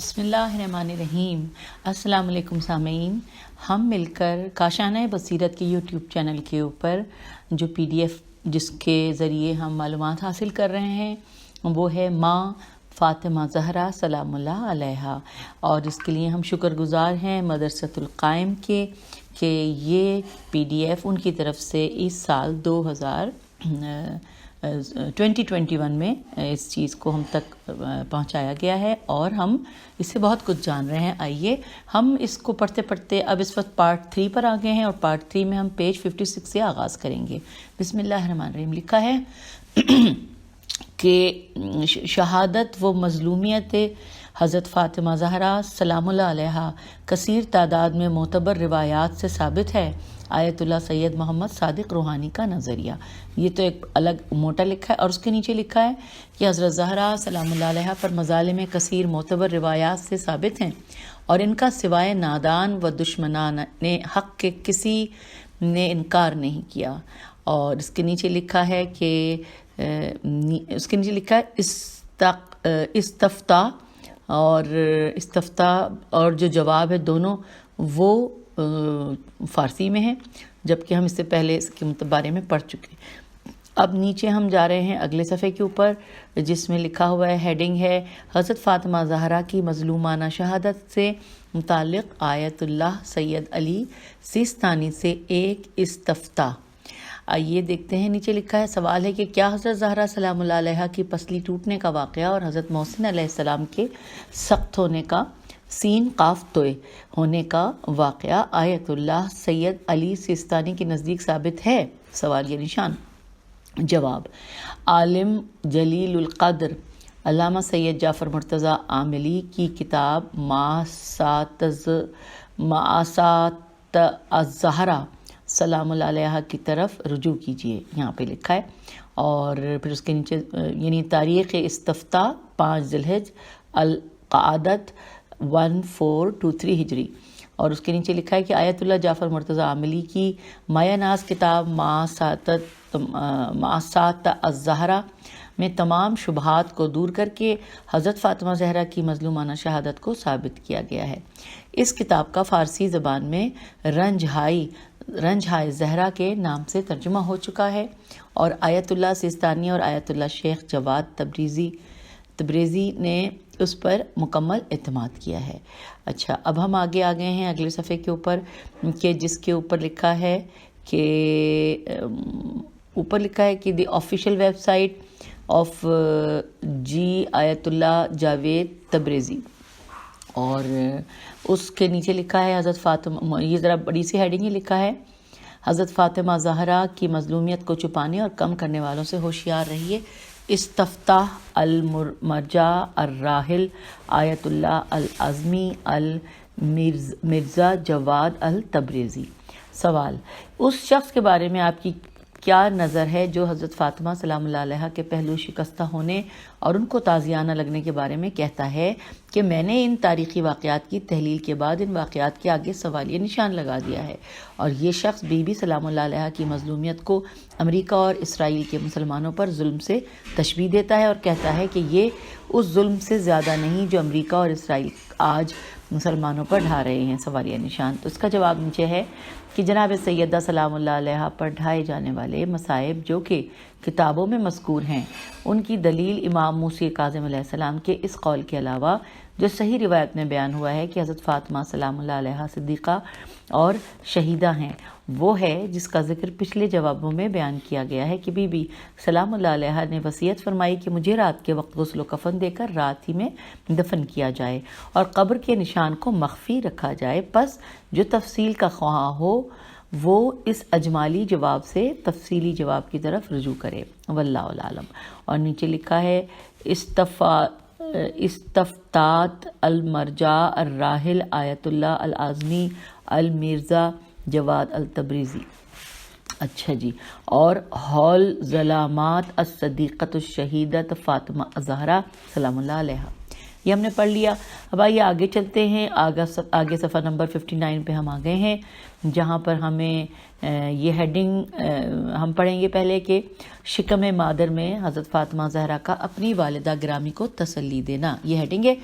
بسم اللہ الرحمن الرحیم۔ السلام علیکم سامعین، ہم مل کر کاشانہ بصیرت کے یوٹیوب چینل کے اوپر جو پی ڈی ایف جس کے ذریعے ہم معلومات حاصل کر رہے ہیں وہ ہے ماں فاطمہ زہرا سلام اللہ علیہا، اور اس کے لیے ہم شکر گزار ہیں مدرسۃ القائم کے کہ یہ پی ڈی ایف ان کی طرف سے اس سال 2021 میں اس چیز کو ہم تک پہنچایا گیا ہے اور ہم اس سے بہت کچھ جان رہے ہیں۔ آئیے ہم اس کو پڑھتے پڑھتے اب اس وقت پارٹ 3 پر آ گئے ہیں، اور پارٹ 3 میں ہم پیج 56 سے آغاز کریں گے۔ بسم اللہ الرحمن الرحیم لکھا ہے کہ شہادت و مظلومیت حضرت فاطمہ زہرا سلام اللہ علیہا کثیر تعداد میں معتبر روایات سے ثابت ہے۔ آیت اللہ سید محمد صادق روحانی کا نظریہ، یہ تو ایک الگ موٹا لکھا ہے، اور اس کے نیچے لکھا ہے کہ حضرت زہرا سلام اللہ علیہا پر مظالم کثیر معتبر روایات سے ثابت ہیں، اور ان کا سوائے نادان و دشمنان نے حق کے کسی نے انکار نہیں کیا۔ اور اس کے نیچے لکھا ہے کہ استفتاء اور جو جواب ہے دونوں وہ فارسی میں ہیں، جبکہ ہم اس سے پہلے اس کے بارے میں پڑھ چکے۔ اب نیچے ہم جا رہے ہیں اگلے صفحے کے اوپر، جس میں لکھا ہوا ہے، ہیڈنگ ہے حضرت فاطمہ زہرا کی مظلومانہ شہادت سے متعلق آیت اللہ سید علی سیستانی سے ایک استفتاء۔ آئیے دیکھتے ہیں، نیچے لکھا ہے، سوال ہے کہ کیا حضرت زہرا سلام اللہ علیہا کی پسلی ٹوٹنے کا واقعہ اور حضرت محسن علیہ السلام کے سخت ہونے کا سین قاف توئے ہونے کا واقعہ آیت اللہ سید علی سیستانی کے نزدیک ثابت ہے؟ سوال یہ نشان۔ جواب، عالم جلیل القدر علامہ سید جعفر مرتضیٰ عاملی کی کتاب مآسات الزہرا سلام اللہ علیہا کی طرف رجوع کیجیے، یہاں پہ لکھا ہے، اور پھر اس کے نیچے یعنی تاریخ استفتاء 5 ذی الحجہ القعدۃ 1423 ہجری، اور اس کے نیچے لکھا ہے کہ آیت اللہ جعفر مرتضیٰ عاملی کی مایہ ناز کتاب مآسات الزہرا میں تمام شبہات کو دور کر کے حضرت فاطمہ زہرا کی مظلومانہ شہادت کو ثابت کیا گیا ہے۔ اس کتاب کا فارسی زبان میں رنجھائے زہرا کے نام سے ترجمہ ہو چکا ہے، اور آیت اللہ سیستانی اور آیت اللہ شیخ جواد تبریزی نے اس پر مکمل اعتماد کیا ہے۔ اچھا، اب ہم آگے آ گئے ہیں اگلے صفحے کے اوپر، کہ جس کے اوپر لکھا ہے کہ دی آفیشیل ویب سائٹ آف جی آیت اللہ جاوید تبریزی، اور اس کے نیچے لکھا ہے حضرت فاطمہ، یہ ذرا بڑی سی ہیڈنگ ہی لکھا ہے، حضرت فاطمہ زہرا کی مظلومیت کو چھپانے اور کم کرنے والوں سے ہوشیار رہیے۔ استفتاء المرجع الراحل آیت اللہ العظمی مرزا جواد التبریزی۔ سوال، اس شخص کے بارے میں آپ کی کیا نظر ہے جو حضرت فاطمہ سلام اللہ علیہا کے پہلو شکستہ ہونے اور ان کو تازیانہ لگنے کے بارے میں کہتا ہے کہ میں نے ان تاریخی واقعات کی تحلیل کے بعد ان واقعات کے آگے سوالیہ نشان لگا دیا ہے، اور یہ شخص بی بی سلام اللہ علیہا کی مظلومیت کو امریکہ اور اسرائیل کے مسلمانوں پر ظلم سے تشبیہ دیتا ہے، اور کہتا ہے کہ یہ اس ظلم سے زیادہ نہیں جو امریکہ اور اسرائیل آج مسلمانوں پر ڈھا رہے ہیں، سوالیہ نشان۔ تو اس کا جواب نیچے ہے کہ جناب سیدہ سلام اللہ علیہا پر ڈھائے جانے والے مصائب جو کہ کتابوں میں مذکور ہیں، ان کی دلیل امام موسی کاظم علیہ السلام کے اس قول کے علاوہ جو صحیح روایت میں بیان ہوا ہے کہ حضرت فاطمہ سلام اللہ علیہا صدیقہ اور شہیدہ ہیں، وہ ہے جس کا ذکر پچھلے جوابوں میں بیان کیا گیا ہے کہ بی بی سلام اللہ علیہا نے وصیت فرمائی کہ مجھے رات کے وقت غسل و کفن دے کر رات ہی میں دفن کیا جائے اور قبر کے نشان کو مخفی رکھا جائے، پس جو تفصیل کا خواہاں ہو وہ اس اجمالی جواب سے تفصیلی جواب کی طرف رجوع کرے، واللہ العالم۔ اور نیچے لکھا ہے استفتاء المرجع الراحل آیت اللہ العظمی المرزا جواد التبریزی۔ اچھا جی، اور حول ظلامات الصدیقۃ الشہیدۃ فاطمہ زہرا سلام اللہ علیہا۔ یہ ہم نے پڑھ لیا. اب آئیے آگے چلتے ہیں. آگے صفحہ نمبر 59 پہ ہم آ گئے ہیں، جہاں پر ہمیں یہ ہیڈنگ ہم پڑھیں گے پہلے کہ شکم مادر میں حضرت فاطمہ زہرا کا اپنی والدہ گرامی کو تسلی دینا. یہ ہیڈنگ ہے.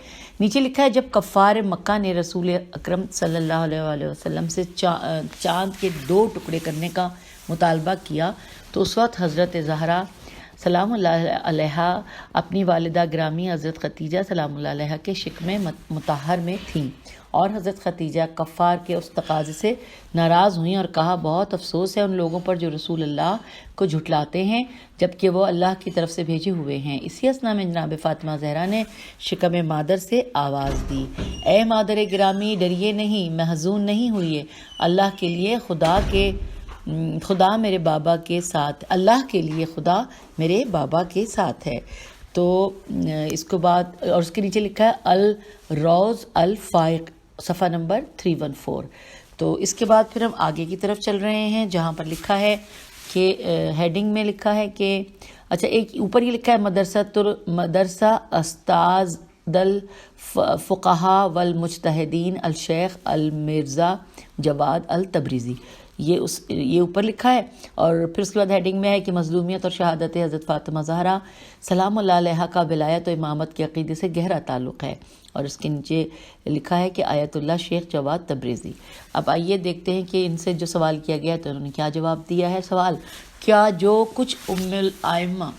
نیچے لکھا ہے جب کفار مکہ نے رسول اکرم صلی اللہ علیہ وسلم سے چاند کے 2 ٹکڑے کرنے کا مطالبہ کیا تو اس وقت حضرت زہرا سلام اللہ علیہ اپنی والدہ گرامی حضرت ختیجہ سلام اللہ علیہ کے شکم مطہر میں تھیں، اور حضرت ختیجہ کفار کے اس تقاضے سے ناراض ہوئیں اور کہا بہت افسوس ہے ان لوگوں پر جو رسول اللہ کو جھٹلاتے ہیں جبکہ وہ اللہ کی طرف سے بھیجے ہوئے ہیں. اسی اثنا میں جناب فاطمہ زہرا نے شکم مادر سے آواز دی، اے مادر گرامی ڈریے نہیں، محزون نہیں ہوئیے، اللہ کے لیے خدا میرے بابا کے ساتھ، اللہ کے لیے خدا میرے بابا کے ساتھ ہے. تو اس کو بعد اور اس کے نیچے لکھا ہے الروز الفائق صفحہ نمبر 314. تو اس کے بعد پھر ہم آگے کی طرف چل رہے ہیں جہاں پر لکھا ہے کہ ہیڈنگ میں لکھا ہے کہ اچھا ایک اوپر یہ لکھا ہے مدرسہ استاذ الفقہاء والمجتہدین الشیخ المرزا جواد التبریزی. یہ اوپر لکھا ہے، اور پھر اس کے بعد ہیڈنگ میں ہے کہ مظلومیت اور شہادت حضرت فاطمہ زہرا سلام اللہ علیہ کا ولایت و امامت کے عقیدے سے گہرا تعلق ہے، اور اس کے نیچے لکھا ہے کہ آیت اللہ شیخ جواد تبریزی. اب آئیے دیکھتے ہیں کہ ان سے جو سوال کیا گیا تو انہوں نے کیا جواب دیا ہے. سوال: کیا جو کچھ ام الائمہ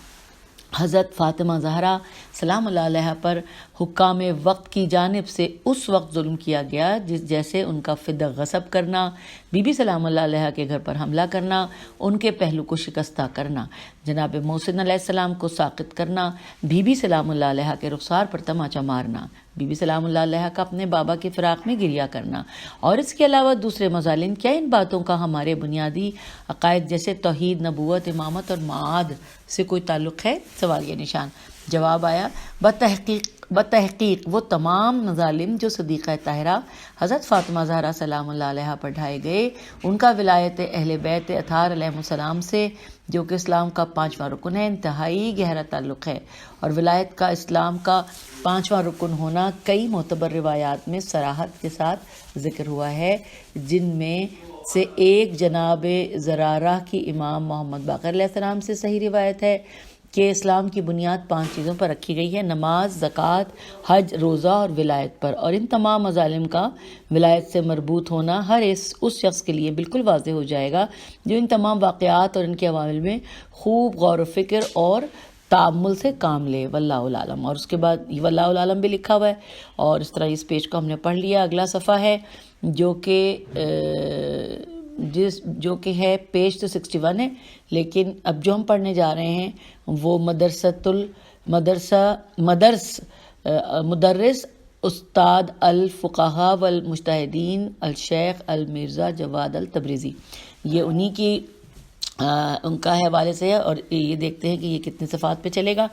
حضرت فاطمہ زہرا سلام اللہ علیہ پر حکام وقت کی جانب سے اس وقت ظلم کیا گیا جیسے ان کا فدیہ غصب کرنا، بی بی سلام اللہ علیہ کے گھر پر حملہ کرنا، ان کے پہلو کو شکستہ کرنا، جناب محسن علیہ السلام کو ساقط کرنا، بی بی سلام اللہ علیہ کے رخسار پر تماچا مارنا، بی بی سلام اللہ علیہ کا اپنے بابا کے فراق میں گریہ کرنا، اور اس کے علاوہ دوسرے مظالم، کیا ان باتوں کا ہمارے بنیادی عقائد جیسے توحید، نبوت، امامت اور معاد سے کوئی تعلق ہے؟ سوالیہ نشان. جواب آیا بتحقیق وہ تمام مظالم جو صدیقہ طاہرہ حضرت فاطمہ زہرا سلام اللہ علیہ پر ڈھائے گئے، ان کا ولایت اہل بیت اطہار علیہ السلام سے، جو کہ اسلام کا 5واں رکن ہے، انتہائی گہرا تعلق ہے. اور ولایت کا اسلام کا 5واں رکن ہونا کئی معتبر روایات میں صراحت کے ساتھ ذکر ہوا ہے، جن میں سے ایک جناب زرارہ کی امام محمد باقر علیہ السلام سے صحیح روایت ہے کہ اسلام کی بنیاد 5 چیزوں پر رکھی گئی ہے: نماز، زکوٰۃ، حج، روزہ اور ولایت پر. اور ان تمام مظالم کا ولایت سے مربوط ہونا ہر اس شخص کے لیے بالکل واضح ہو جائے گا جو ان تمام واقعات اور ان کے عوامل میں خوب غور و فکر اور تأمل سے کام لے. واللہ العالم. اور اس کے بعد واللہ العالم بھی لکھا ہوا ہے، اور اس طرح اس پیج کو ہم نے پڑھ لیا. اگلا صفحہ ہے جو کہ ہے پیج تو 61 ہے، لیکن اب جو ہم پڑھنے جا رہے ہیں وہ مدرس استاد الفقہاء والمجتہدین الشیخ المرزا جواد التبریزی. یہ انہی کی ان کا حوالے سے ہے، اور یہ دیکھتے ہیں کہ یہ کتنے صفحات پہ چلے گا.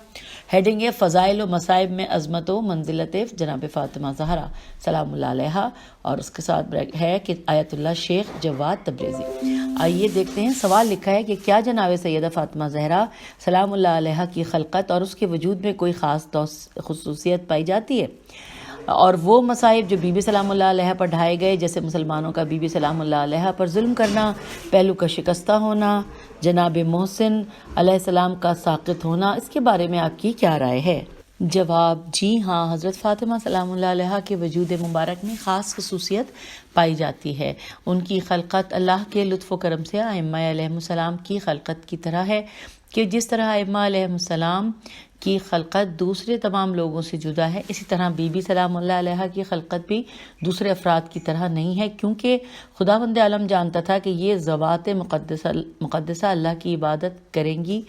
ہیڈنگ ہے فضائل و مصائب میں عظمت و منزلت جناب فاطمہ زہرا سلام اللہ علیہ، اور اس کے ساتھ ہے کہ آیت اللہ شیخ جواد تبریزی. آئیے دیکھتے ہیں. سوال لکھا ہے کہ کیا جناب سیدہ فاطمہ زہرا سلام اللہ علیہ کی خلقت اور اس کے وجود میں کوئی خاص خصوصیت پائی جاتی ہے؟ اور وہ مصائب جو بی بی سلام اللہ علیہ پر ڈھائے گئے، جیسے مسلمانوں کا بی بی سلام اللہ علیہ پر ظلم کرنا، پہلو کا شکستہ ہونا، جناب محسن علیہ السلام کا ساقط ہونا، اس کے بارے میں آپ کی کیا رائے ہے؟ جواب: جی ہاں، حضرت فاطمہ سلام اللہ علیہ کے وجود مبارک میں خاص خصوصیت پائی جاتی ہے. ان کی خلقت اللہ کے لطف و کرم سے ائمہ علیہ السلام کی خلقت کی طرح ہے کہ جس طرح ائمہ علیہ السلام کی خلقت دوسرے تمام لوگوں سے جدا ہے، اسی طرح بی بی سلام اللہ علیہ کی خلقت بھی دوسرے افراد کی طرح نہیں ہے، کیونکہ خداوند عالم جانتا تھا کہ یہ ذوات مقدسہ اللہ کی عبادت کریں گی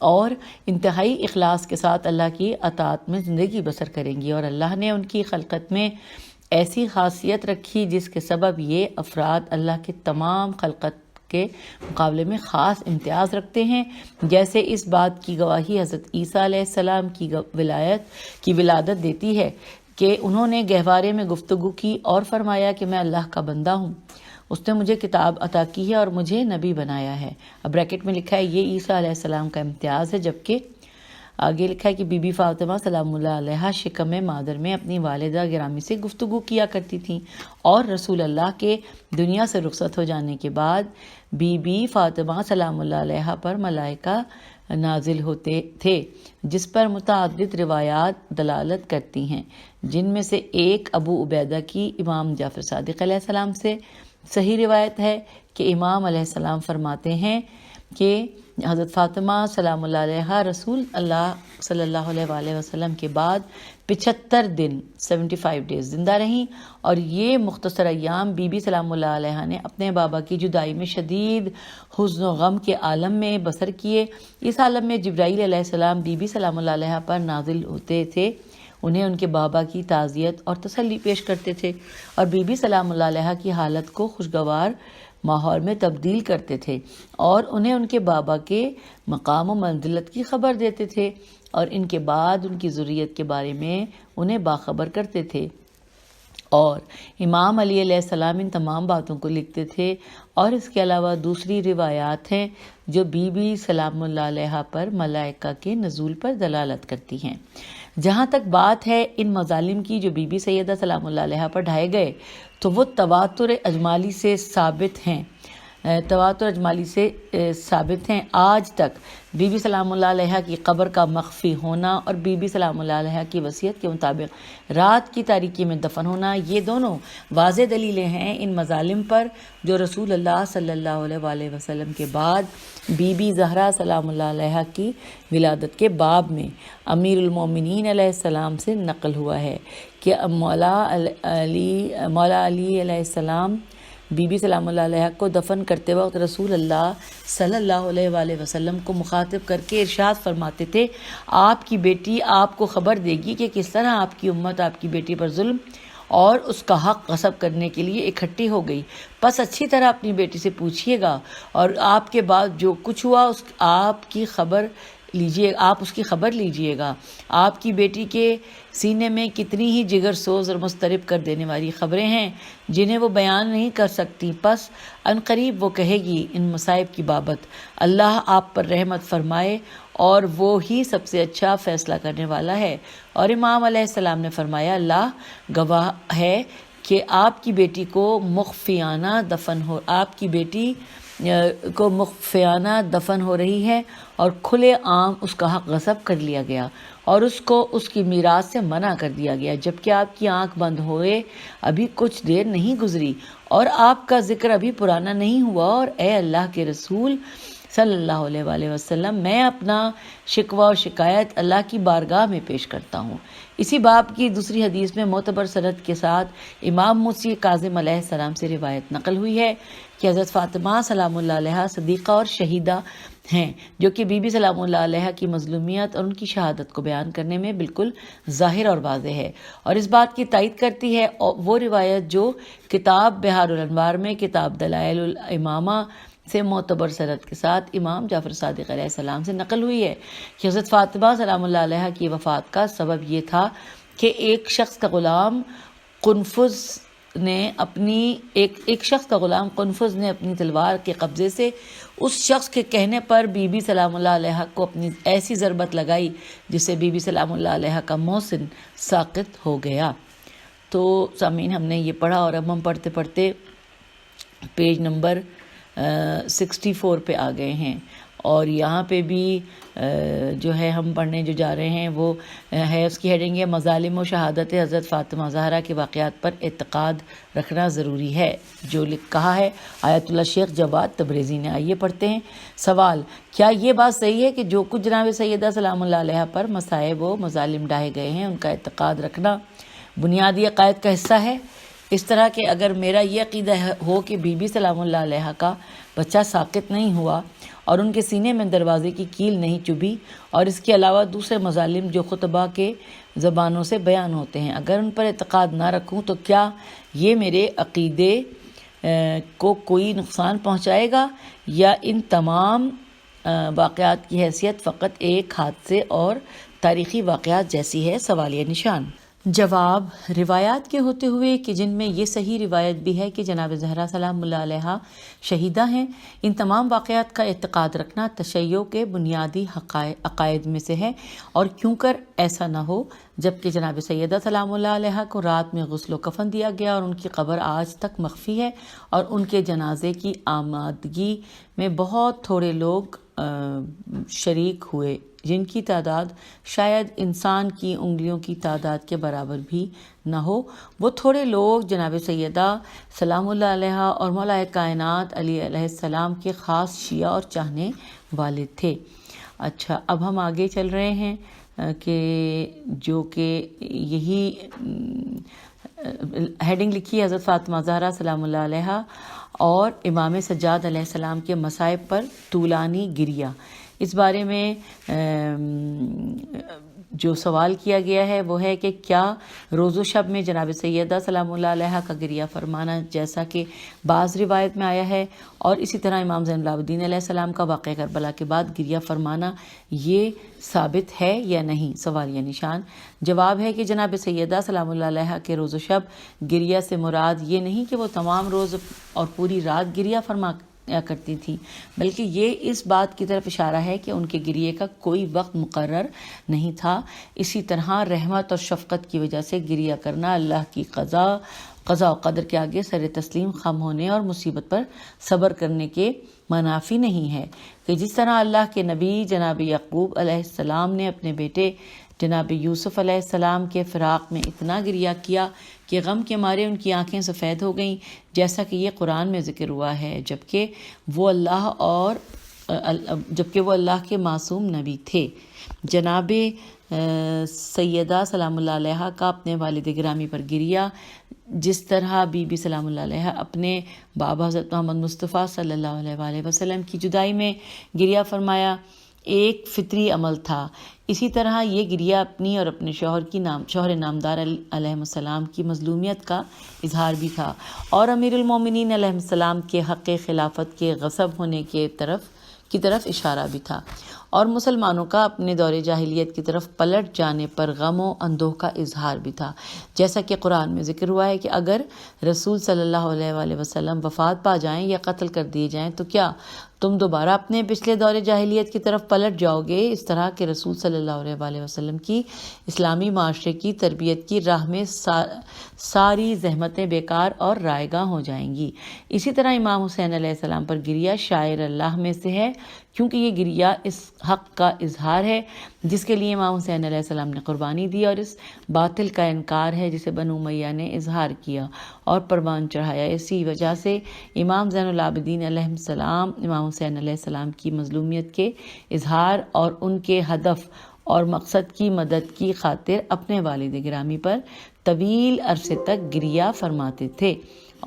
اور انتہائی اخلاص کے ساتھ اللہ کی اطاعت میں زندگی بسر کریں گی، اور اللہ نے ان کی خلقت میں ایسی خاصیت رکھی جس کے سبب یہ افراد اللہ کے تمام خلقت کے مقابلے میں خاص امتیاز رکھتے ہیں. جیسے اس بات کی گواہی حضرت عیسیٰ علیہ السلام کی ولادت دیتی ہے کہ انہوں نے گہوارے میں گفتگو کی اور فرمایا کہ میں اللہ کا بندہ ہوں، اس نے مجھے کتاب عطا کی ہے اور مجھے نبی بنایا ہے. اب بریکٹ میں لکھا ہے یہ عیسیٰ علیہ السلام کا امتیاز ہے، جبکہ آگے لکھا ہے کہ بی بی فاطمہ سلام اللہ علیہا شکم مادر میں اپنی والدہ گرامی سے گفتگو کیا کرتی تھیں، اور رسول اللہ کے دنیا سے رخصت ہو جانے کے بعد بی بی فاطمہ سلام اللہ علیہا پر ملائکہ نازل ہوتے تھے، جس پر متعدد روایات دلالت کرتی ہیں، جن میں سے ایک ابو عبیدہ کی امام جعفر صادق علیہ السلام سے صحیح روایت ہے کہ امام علیہ السلام فرماتے ہیں کہ حضرت فاطمہ سلام اللہ علیہا رسول اللہ صلی اللہ علیہ وآلہ وسلم کے بعد 75 دن 75 ڈیز زندہ رہیں، اور یہ مختصر ایام بی بی سلام اللہ علیہا نے اپنے بابا کی جدائی میں شدید حزن و غم کے عالم میں بسر کیے۔ اس عالم میں جبرائیل علیہ السلام بی بی سلام اللہ علیہا پر نازل ہوتے تھے، انہیں ان کے بابا کی تعزیت اور تسلی پیش کرتے تھے، اور بی بی سلام اللہ علیہا کی حالت کو خوشگوار ماحول میں تبدیل کرتے تھے، اور انہیں ان کے بابا کے مقام و منزلت کی خبر دیتے تھے، اور ان کے بعد ان کی ذریت کے بارے میں انہیں باخبر کرتے تھے، اور امام علی علیہ السلام ان تمام باتوں کو لکھتے تھے۔ اور اس کے علاوہ دوسری روایات ہیں جو بی بی سلام اللہ علیہا پر ملائکہ کے نزول پر دلالت کرتی ہیں۔ جہاں تک بات ہے ان مظالم کی جو بی بی سیدہ سلام اللہ علیہا پر ڈھائے گئے، تو وہ تواتر اجمالی سے ثابت ہیں، آج تک بی بی سلام اللہ علیہا کی قبر کا مخفی ہونا اور بی بی سلام اللہ علیہا کی وصیت کے مطابق رات کی تاریکی میں دفن ہونا، یہ دونوں واضح دلیلیں ہیں ان مظالم پر جو رسول اللہ صلی اللہ علیہ وآلہ وسلم کے بعد بی بی زہرا سلام اللہ علیہا کی ولادت کے باب میں امیر المومنین علیہ السلام سے نقل ہوا ہے کہ مولا علی علیہ السلام بی بی سلام اللہ علیہ کو دفن کرتے وقت رسول اللہ صلی اللہ علیہ وآلہ وسلم کو مخاطب کر کے ارشاد فرماتے تھے، آپ کی بیٹی آپ کو خبر دے گی کہ کس طرح آپ کی امت آپ کی بیٹی پر ظلم اور اس کا حق غصب کرنے کے لیے اکٹھی ہو گئی، پس اچھی طرح اپنی بیٹی سے پوچھیے گا، اور آپ کے بعد جو کچھ ہوا آپ اس کی خبر لیجئے گا۔ آپ کی بیٹی کے سینے میں کتنی ہی جگر سوز اور مضطرب کر دینے والی خبریں ہیں جنہیں وہ بیان نہیں کر سکتی، پس عنقریب وہ کہے گی ان مصائب کی بابت، اللہ آپ پر رحمت فرمائے اور وہ ہی سب سے اچھا فیصلہ کرنے والا ہے۔ اور امام علیہ السلام نے فرمایا، اللہ گواہ ہے کہ آپ کی بیٹی کو مخفیانہ دفن ہو رہی ہے، اور کھلے عام اس کا حق غصب کر لیا گیا اور اس کو اس کی میراث سے منع کر دیا گیا، جبکہ آپ کی آنکھ بند ہوئے ابھی کچھ دیر نہیں گزری اور آپ کا ذکر ابھی پرانا نہیں ہوا، اور اے اللہ کے رسول صلی اللہ علیہ وآلہ وسلم، میں اپنا شکوہ اور شکایت اللہ کی بارگاہ میں پیش کرتا ہوں۔ اسی باب کی دوسری حدیث میں معتبر سند کے ساتھ امام موسی کاظم علیہ السلام سے روایت نقل ہوئی ہے کہ حضرت فاطمہ سلام اللہ علیہ صدیقہ اور شہیدہ ہیں، جو کہ بی بی سلام اللہ علیہ کی مظلومیت اور ان کی شہادت کو بیان کرنے میں بالکل ظاہر اور واضح ہے، اور اس بات کی تائید کرتی ہے وہ روایت جو کتاب بہار الانوار میں کتاب دلائل الامامہ سے معتبر سند کے ساتھ امام جعفر صادق علیہ السلام سے نقل ہوئی ہے کہ حضرت فاطمہ سلام اللہ علیہ کی وفات کا سبب یہ تھا کہ ایک شخص کا غلام قنفذ نے اپنی تلوار کے قبضے سے اس شخص کے کہنے پر بی بی سلام اللہ علیہ کو اپنی ایسی ضربت لگائی جس سے بی بی سلام اللہ علیہ کا محسن ساقط ہو گیا۔ تو سامعین، ہم نے یہ پڑھا، اور اب ہم پڑھتے پڑھتے پیج نمبر 64 پہ آ گئے ہیں، اور یہاں پہ بھی جو ہے ہم پڑھنے جو جا رہے ہیں وہ ہے، اس کی ہیڈنگ ہے مظالم و شہادت حضرت فاطمہ زہرا کے واقعات پر اعتقاد رکھنا ضروری ہے، جو کہا ہے آیت اللہ شیخ جواد تبریزی نے۔ آئیے پڑھتے ہیں۔ سوال: کیا یہ بات صحیح ہے کہ جو کچھ جناب سیدہ سلام اللہ علیہ پر مصائب و مظالم ڈھائے گئے ہیں ان کا اعتقاد رکھنا بنیادی عقائد کا حصہ ہے؟ اس طرح کہ اگر میرا یہ عقیدہ ہو کہ بی بی سلام اللہ علیہ کا بچہ ساقط نہیں ہوا اور ان کے سینے میں دروازے کی کیل نہیں چبھی، اور اس کے علاوہ دوسرے مظالم جو خطبہ کے زبانوں سے بیان ہوتے ہیں، اگر ان پر اعتقاد نہ رکھوں تو کیا یہ میرے عقیدے کو کوئی نقصان پہنچائے گا، یا ان تمام واقعات کی حیثیت فقط ایک حادثے اور تاریخی واقعات جیسی ہے؟ سوالیہ نشان۔ جواب روایات کے ہوتے ہوئے کہ جن میں یہ صحیح روایت بھی ہے کہ جناب زہرا سلام اللہ علیہا شہیدہ ہیں، ان تمام واقعات کا اعتقاد رکھنا تشیع کے بنیادی عقائد میں سے ہے، اور کیوں کر ایسا نہ ہو جبکہ جناب سیدہ سلام اللہ علیہا کو رات میں غسل و کفن دیا گیا اور ان کی قبر آج تک مخفی ہے، اور ان کے جنازے کی آمادگی میں بہت تھوڑے لوگ شریک ہوئے، جن کی تعداد شاید انسان کی انگلیوں کی تعداد کے برابر بھی نہ ہو۔ وہ تھوڑے لوگ جناب سیدہ سلام اللہ علیہا اور مولا کائنات علی علیہ السلام کے خاص شیعہ اور چاہنے والے تھے۔ اچھا، اب ہم آگے چل رہے ہیں کہ جو کہ یہی ہیڈنگ لکھی ہے حضرت فاطمہ زہرا سلام اللہ علیہا اور امام سجاد علیہ السلام کے مصائب پر طولانی گریہ۔ اس بارے میں جو سوال کیا گیا ہے وہ ہے کہ کیا روز و شب میں جناب سیدہ سلام اللہ علیہا کا گریہ فرمانا جیسا کہ بعض روایت میں آیا ہے، اور اسی طرح امام زین العابدین علیہ السلام کا واقعہ کربلا کے بعد گریہ فرمانا یہ ثابت ہے یا نہیں؟ سوالیہ نشان۔ جواب ہے کہ جناب سیدہ سلام اللہ علیہا کے روز و شب گریہ سے مراد یہ نہیں کہ وہ تمام روز اور پوری رات گریہ فرما کرتی تھی، بلکہ یہ اس بات کی طرف اشارہ ہے کہ ان کے گریے کا کوئی وقت مقرر نہیں تھا۔ اسی طرح رحمت اور شفقت کی وجہ سے گریہ کرنا اللہ کی قضا و قدر کے آگے سر تسلیم خم ہونے اور مصیبت پر صبر کرنے کے منافی نہیں ہے، کہ جس طرح اللہ کے نبی جناب یعقوب علیہ السلام نے اپنے بیٹے جناب یوسف علیہ السلام کے فراق میں اتنا گریہ کیا کہ غم کے مارے ان کی آنکھیں سفید ہو گئیں، جیسا کہ یہ قرآن میں ذکر ہوا ہے، جبکہ وہ اللہ کے معصوم نبی تھے۔ جناب سیدہ سلام اللہ علیہا کا اپنے والد گرامی پر گریہ، جس طرح بی بی سلام اللہ علیہا اپنے بابا حضرت محمد مصطفیٰ صلی اللہ علیہ وآلہ وسلم کی جدائی میں گریہ فرمایا، ایک فطری عمل تھا۔ اسی طرح یہ گریہ اپنی اور اپنے شوہر نامدار علیہ السلام کی مظلومیت کا اظہار بھی تھا، اور امیر المومنین علیہ السلام کے حق خلافت کے غصب ہونے کی طرف اشارہ بھی تھا، اور مسلمانوں کا اپنے دور جاہلیت کی طرف پلٹ جانے پر غم و اندوہ کا اظہار بھی تھا، جیسا کہ قرآن میں ذکر ہوا ہے کہ اگر رسول صلی اللہ علیہ وآلہ وسلم وفات پا جائیں یا قتل کر دیے جائیں تو کیا تم دوبارہ اپنے پچھلے دور جاہلیت کی طرف پلٹ جاؤ گے؟ اس طرح کہ رسول صلی اللہ علیہ وآلہ وسلم کی اسلامی معاشرے کی تربیت کی راہ میں ساری زحمتیں بیکار اور رائگاں ہو جائیں گی۔ اسی طرح امام حسین علیہ السلام پر گریہ شاعر اللہ میں سے ہے، کیونکہ یہ گریہ اس حق کا اظہار ہے جس کے لیے امام حسین علیہ السلام نے قربانی دی، اور اس باطل کا انکار ہے جسے بنو امیہ نے اظہار کیا اور پروان چڑھایا۔ اسی وجہ سے امام زین العابدین علیہ السلام امام حسین علیہ السلام کی مظلومیت کے اظہار اور ان کے ہدف اور مقصد کی مدد کی خاطر اپنے والد گرامی پر طویل عرصے تک گریہ فرماتے تھے۔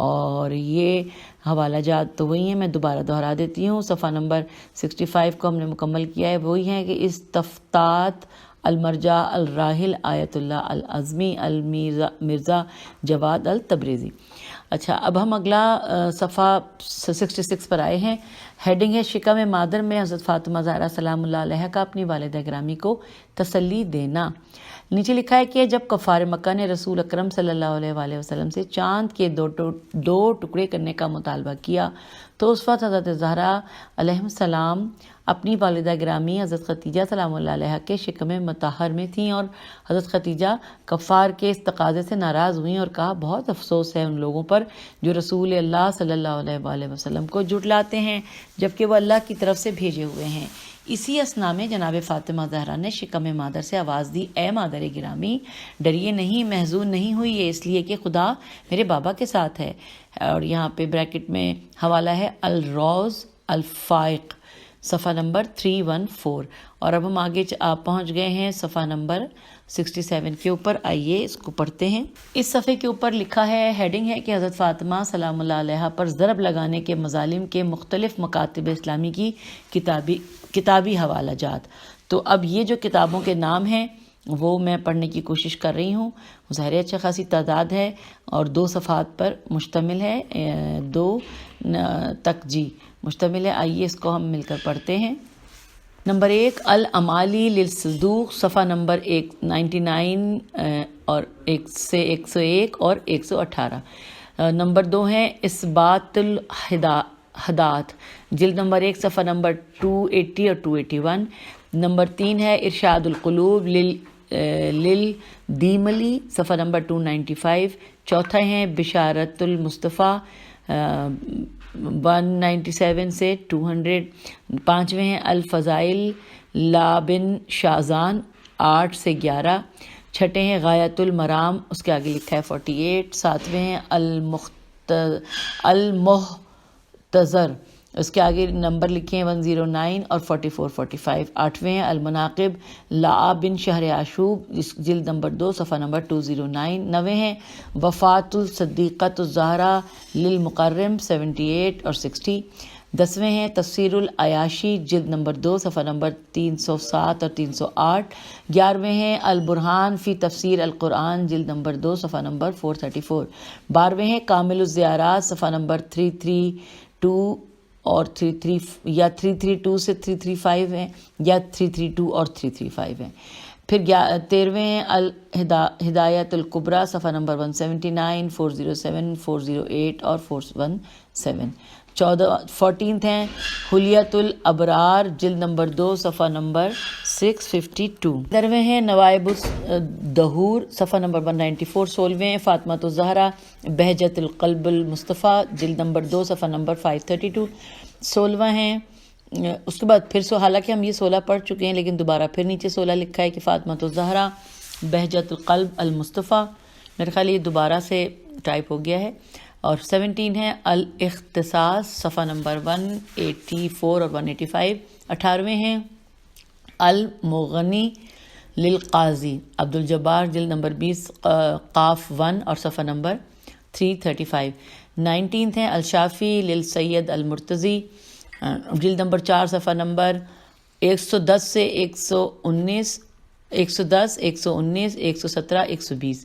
اور یہ حوالہ جات تو وہی ہیں، میں دوبارہ دہرا دیتی ہوں، صفحہ نمبر 65 کو ہم نے مکمل کیا ہے، وہی ہیں کہ استفتات المرجع الراحل آیت اللہ العظمی المرزا جواد التبریزی۔ اچھا، اب ہم اگلا صفحہ 66 پر آئے ہیں۔ ہیڈنگ ہے شکم مادر میں حضرت فاطمہ زہرا سلام اللہ علیہا کا اپنی والدہ گرامی کو تسلی دینا۔ نیچے لکھا ہے کہ جب کفار مکہ نے رسول اکرم صلی اللہ علیہ وآلہ وسلم سے چاند کے دو ٹکڑے کرنے کا مطالبہ کیا تو اس وقت حضرت زہرا علیہ السلام اپنی والدہ گرامی حضرت خدیجہ سلام اللہ علیہا کے شکم مطہر میں تھیں، اور حضرت خدیجہ کفار کے اس تقاضے سے ناراض ہوئیں اور کہا، بہت افسوس ہے ان لوگوں پر جو رسول اللہ صلی اللہ علیہ وآلہ وسلم کو جھٹلاتے ہیں جبکہ وہ اللہ کی طرف سے بھیجے ہوئے ہیں۔ اسی اثنا میں جناب فاطمہ زہرا نے شکم مادر سے آواز دی، اے مادر گرامی، ڈریے نہیں، محزون نہیں ہوئی، یہ اس لیے کہ خدا میرے بابا کے ساتھ ہے۔ اور یہاں پہ بریکٹ میں حوالہ ہے الروز الفائق، صفحہ نمبر 314۔ اور اب ہم آگے پہنچ گئے ہیں صفحہ نمبر 67 کے اوپر، آئیے اس کو پڑھتے ہیں۔ اس صفحے کے اوپر لکھا ہے، ہیڈنگ ہے کہ حضرت فاطمہ سلام اللہ علیہا پر ضرب لگانے کے مظالم کے مختلف مکاتب اسلامی کی کتابی حوالہ جات۔ تو اب یہ جو کتابوں کے نام ہیں وہ میں پڑھنے کی کوشش کر رہی ہوں، ظاہر اچھا خاصی تعداد ہے اور 2 صفحات پر مشتمل ہے، 2 تک مشتمل ہے۔ آئیے اس کو ہم مل کر پڑھتے ہیں۔ نمبر 1، الامالی للصدوق، صفحہ نمبر 99 اور 101 اور 118. نمبر 2 ہیں اثبات الحدات، جلد نمبر 1 صفحہ نمبر 280 اور 281. نمبر 3 ہے ارشاد القلوب للدیملی، صفحہ نمبر 295. چوتھا ہیں بشارت المصطفیٰ 197 سے 200. پانچویں ہیں الفضائل لابن شازان 8 سے 11. چھٹے ہیں غایت المرام، اس کے آگے لکھا ہے 48. ساتویں ہیں المحتضر، اس کے آگے نمبر لکھے ہیں 109 اور 44 45. آٹھویں ہیں المناقب لابن شہر عاشوب، جلد نمبر 2 صفحہ نمبر 209. نویں ہیں وفات الصدیقۃ الزہرا للمقرم 78 اور 60. 10ویں ہیں تفسیر العیاشی، جلد نمبر 2 صفحہ نمبر 307 اور 308. 11ویں ہیں البرہان فی تفسیر القرآن، جلد نمبر 2 صفحہ نمبر 434. 12ویں ہیں کامل الزیارات، صفحہ نمبر 332 اور 332 سے 335 ہیں، یا 332 اور 335 ہیں. پھر 13ویں ہیں الہدایت الکبریٰ، صفحہ نمبر 179 407 408 اور 417. 14 ہیں حلیت الابرار، جلد نمبر 2 صفحہ نمبر 652. 15ویں ہیں نوائب الدہور، صفحہ نمبر 194. 16ویں ہیں فاطمۃ الزہرا بہجت القلب المصطفیٰ، جلد نمبر 2 صفحہ نمبر 532. 16واں ہیں اس کے بعد پھر حالانکہ ہم یہ 16 پڑھ چکے ہیں لیکن دوبارہ پھر نیچے 16 لکھا ہے کہ فاطمۃ الزہرا بہجت القلب المصطفیٰ، میرے خیال یہ دوبارہ سے ٹائپ ہو گیا ہے. اور 17 ہے الاختصاص، صفحہ نمبر 184 اور 185. 18ویں ہیں المغنی للقاضی عبدالجبار، جلد نمبر 20 قاف 1 اور صفحہ نمبر 335. 19 ہیں الشافی للسید المرتضی، جلد نمبر 4 صفحہ نمبر 110 سے 119 119 117 120.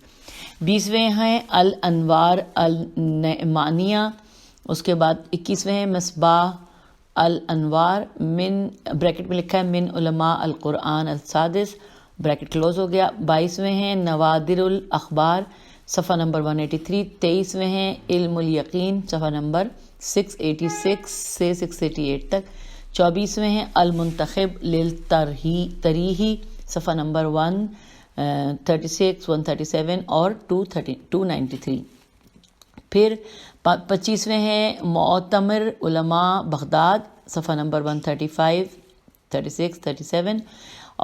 20ویں ہیں الانوار النعمانیہ، اس کے بعد 21ویں ہیں مصباح الانوار، من بریکٹ میں لکھا ہے من علماء القرآن السادس، بریکٹ کلوز ہو گیا. 22ویں ہیں نوادر الاخبار، صفحہ نمبر 183. 23ویں ہیں علم الیقین، صفحہ نمبر 686 سے 688 تک. 24ویں ہیں المنتخب للتریحی، صفحہ نمبر 136 137 اور 293. پھر 25ویں ہیں معتمر علماء بغداد، صفحہ نمبر 135 36 37.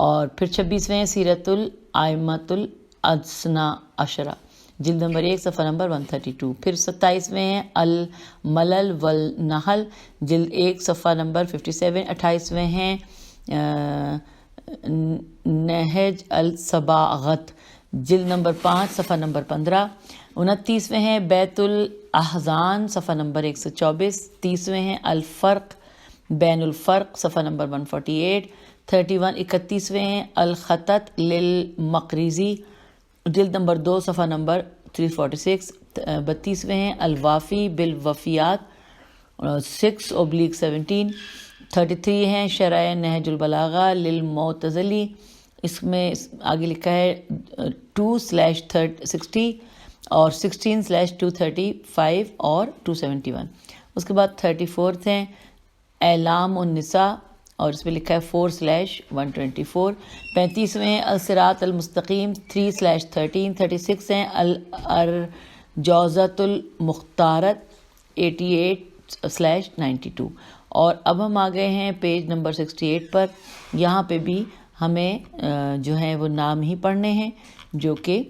اور پھر 26ویں ہیں سیرت الائمۃ الادسنا عشرہ، جلد نمبر 1 صفحہ نمبر 132. پھر 27ویں ہیں الملل والنحل، جلد 1 صفحہ نمبر 57. 28ویں ہیں نہج الصباغت، جلد نمبر 5 صفحہ نمبر 15. 29ویں ہیں بیت الاحزان، صفحہ نمبر 124. 30ویں ہیں الفرق بین الفرق، صفحہ نمبر 148. 31ویں ہیں الخطط للمقریزی، جلد نمبر 2 صفحہ نمبر 346. 32ویں ہیں الوافی بالوفیات 6/17. 33 ہیں شرح نہج البلاغہ للمعتزلی، اس میں آگے لکھا ہے 2/60 اور 16/235 اور 271. اس کے بعد 34 ہیں اعلام النساء اور اس میں لکھا ہے 4/124. 35ویں ہیں الصراط المستقیم 3/13. 36 ہیں الارجوزۃ المختارت 88/92. اور اب ہم آ گئے ہیں پیج نمبر 68 پر. یہاں پہ بھی ہمیں جو ہے وہ نام ہی پڑھنے ہیں جو کہ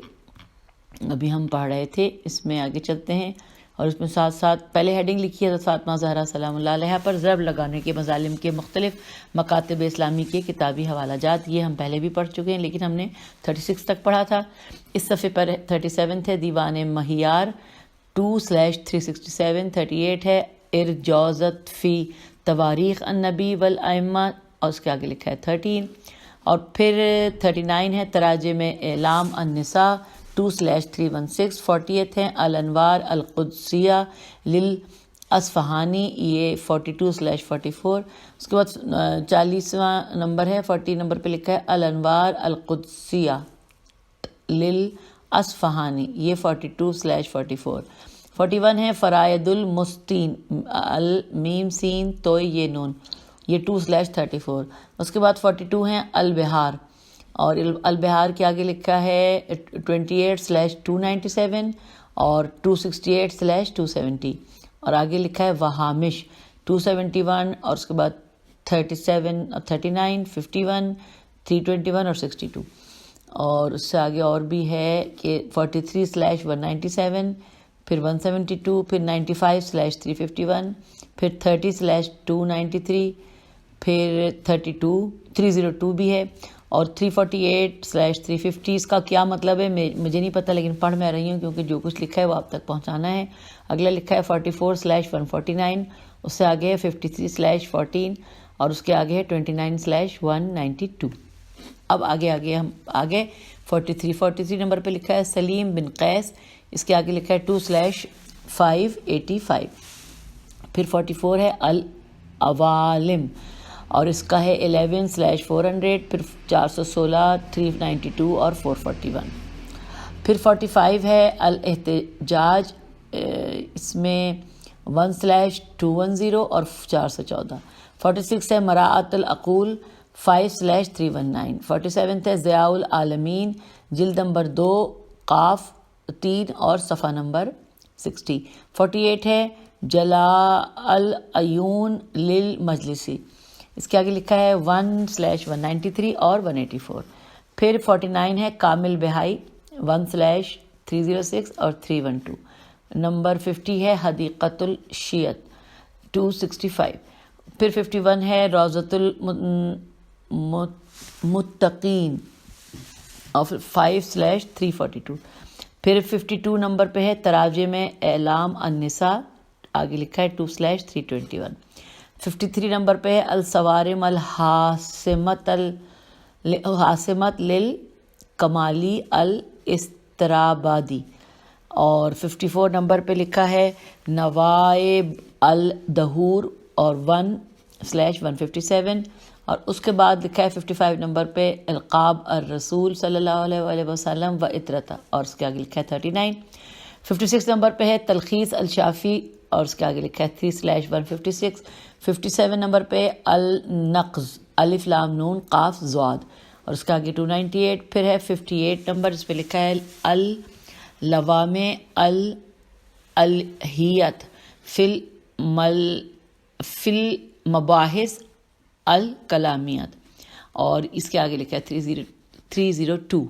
ابھی ہم پڑھ رہے تھے. اس میں آگے چلتے ہیں اور اس میں ساتھ ساتھ پہلے ہیڈنگ لکھی ہے فاطمہ زہرا سلام اللہ علیہا پر ضرب لگانے کے مظالم کے مختلف مکاتب اسلامی کے کتابی حوالہ جات. یہ ہم پہلے بھی پڑھ چکے ہیں لیکن ہم نے 36 تک پڑھا تھا. اس صفحے پر 37 ہے دیوان مہیار 2/367. 38 ہے ارجوزت فی تواریخ النبی والائمہ اور اس کے آگے لکھا ہے 13. اور پھر 39 ہے تراجم اعلام النساء 2/316. 40 ہے الانوار القدسیہ للاصفہانی، یہ 42/44. اس کے بعد 40واں نمبر ہے 40 نمبر پہ لکھا ہے الانوار القدسیہ اصفہانی، یہ 42/44۔ 41 ہے فرائد المستین، المیم سین تو یہ نون، یہ 2/34۔ اس کے بعد 42 ہیں البہار، اور البہار کے آگے لکھا ہے 28/297 اور 268/270، اور آگے لکھا ہے وہامش 271، اور اس کے بعد 37 اور 39، 51، 321 اور 62۔ اور اس سے آگے اور بھی ہے کہ 43/197، پھر 172، پھر 95/351، پھر 30/293، پھر 302 بھی ہے، اور 348/350۔ اس کا کیا مطلب ہے مجھے نہیں پتہ، لیکن پڑھ میں رہی ہوں کیونکہ جو کچھ لکھا ہے وہ آپ تک پہنچانا ہے۔ اگلا لکھا ہے 44/149، اس سے آگے ہے 53/14، اور اس کے آگے ہے 29/192۔ اب آگے ہم 43 نمبر پہ لکھا ہے سلیم بن قیس، اس کے آگے لکھا ہے 2/585۔ پھر 44 ہے العوالم، اور اس کا ہے 11/400، پھر 416، 392 اور 441۔ پھر 45 ہے الاحتجاج، اس میں 1/210 اور 414۔ 46 ہے مراعات العقول، 5/319۔ 47 ہے ضیاء العالمین، جلد نمبر 2، قاف 3 اور صفحہ نمبر 60۔ 48 ہے جلاء العیون للمجلسی، اس کے آگے لکھا ہے 1/193 اور 184۔ پھر 49 ہے کامل بہائی، 1/306 اور 312۔ نمبر 50 ہے حدیقۃ الشیعت، 265۔ پھر 51 ہے روضۃ المتقین، اور 5/342۔ پھر 52 نمبر پہ ہے تراجم اعلام النساء، آگے لکھا ہے 2/321۔ 53 نمبر پہ ہے الصوارم الحاسمت للکمالی الاسترابادی، اور 54 نمبر پہ لکھا ہے نوائب الدہور، اور 1/157۔ اور اس کے بعد لکھا ہے 55 نمبر پہ القاب الرسول صلی اللہ علیہ وسلم و اطرتا، اور اس کے آگے لکھا ہے 39۔ 56 نمبر پہ ہے تلخیص الشافی، اور اس کے آگے لکھا ہے 3/156۔ 57 نمبر پہ النقض، الف لام نون قاف ضاد، اور اس کے آگے 298۔ پھر ہے 58 نمبر، اس پہ لکھا ہے اللوامع الہیت فی المباحث الکلامیت، اور اس کے آگے لکھا ہے 302۔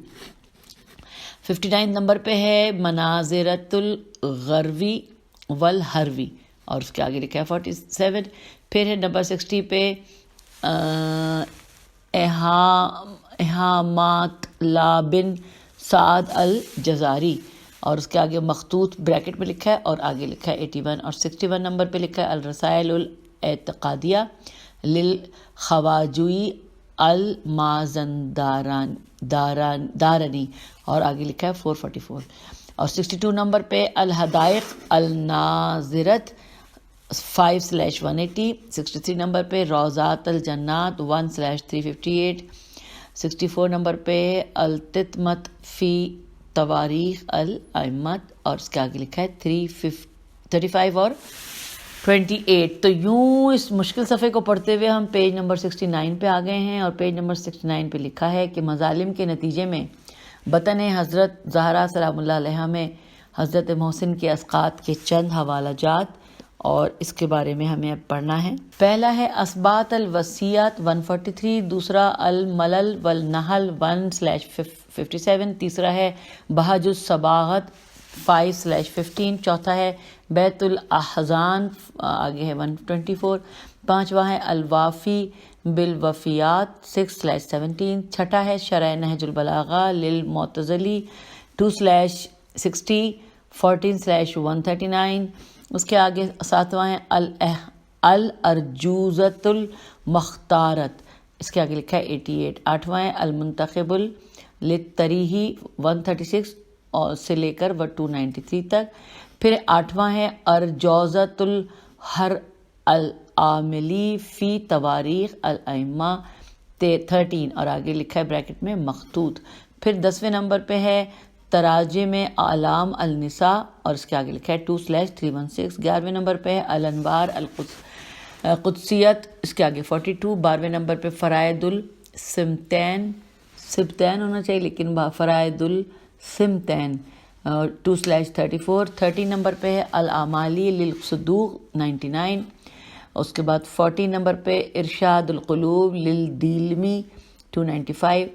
59 نمبر پہ ہے مناظرۃ الغروی والحروی، اور اس کے آگے لکھا ہے 47۔ پھر ہے نمبر 60 پہ اہامات لا بن سعد الجزاری، اور اس کے آگے مخطوط بریکٹ میں لکھا ہے، اور آگے لکھا ہے 81۔ اور 61 نمبر پہ لکھا ہے الرسائل الاعتقادیہ للخواجوی المازندارانی، اور آگے لکھا ہے 444۔ اور 62 نمبر پہ الحدائق الناظرت، 5/180۔ 63 نمبر پہ روضات الجنات، 1/358۔ 64 نمبر پہ التتمت فی تواریخ الائمت، اور اس کے آگے لکھا ہے 35 اور 28۔ تو یوں اس مشکل صفحے کو پڑھتے ہوئے ہم پیج نمبر 69 پہ آ گئے ہیں، اور پیج نمبر 69 پہ لکھا ہے کہ مظالم کے نتیجے میں بطن حضرت زہرا سلام اللہ علیہا میں حضرت محسن کے اسقاط کے چند حوالہ جات، اور اس کے بارے میں ہمیں اب پڑھنا ہے۔ پہلا ہے اسبات الوصیات 143، دوسرا الملل والنحل 1/57، تیسرا ہے بہج الصباغت 5/15، چوتھا ہے بیت الاحزان، آگے ہے 124، پانچواں ہے الوافی بالوفیات 6/17، چھٹا ہے شرح نہج البلاغہ للمعتزلی 2/60، 14/139۔ اس کے آگے ساتواں ہے الارجوزۃ المختارت، اس کے آگے لکھا ہے 88۔ آٹھواں ہے المنتخب للتریحی 136 اور سے لے کر 293 تک۔ پھر آٹھواں ہے ارجوزۃ الحر العاملی فی تواریخ الائمہ 13، اور آگے لکھا ہے بریکٹ میں مخطوط۔ پھر 10ویں نمبر پہ ہے تراجم اعلام النساء اور اس کے آگے لکھا ہے 2/316. 11ویں نمبر پہ ہے الانوار قدسیت، اس کے آگے 42. 12ویں نمبر پہ فرائد السمتین، سبتین ہونا چاہیے لیکن فرائد السمتین 2/34. 30 نمبر پہ ہے الاعمالی للصدوق 99. اس کے بعد 40 نمبر پہ ارشاد القلوب للدیلمی 295.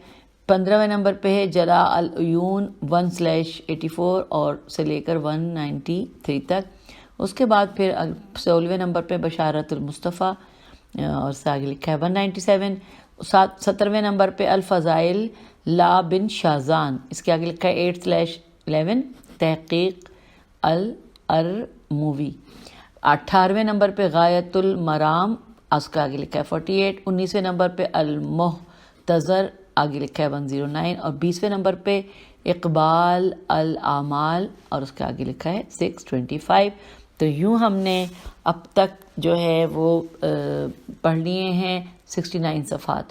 15ویں نمبر پہ ہے جلاء العیون 1/84 اور سے لے کر 193 تک. اس کے بعد پھر 16ویں نمبر پہ بشارت المصطفیٰ اور سے آگے لکھا ہے 197. 17ویں نمبر پہ الفضائل لا بن شازان، اس کے آگے لکھا ہے 8/11 تحقیق الارموی. 18ویں نمبر پہ غایت المرام، اس کا آگے لکھا ہے 48. 19ویں نمبر پہ المحتضر، آگے لکھا ہے 109. اور 20ویں نمبر پہ اقبال الاعمال اور اس کے آگے لکھا ہے 625. تو یوں ہم نے اب تک جو ہے وہ پڑھ لیے ہیں 69 صفحات،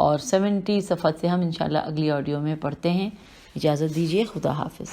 اور 70 صفحات سے ہم انشاءاللہ اگلی آڈیو میں پڑھتے ہیں. اجازت دیجیے، خدا حافظ.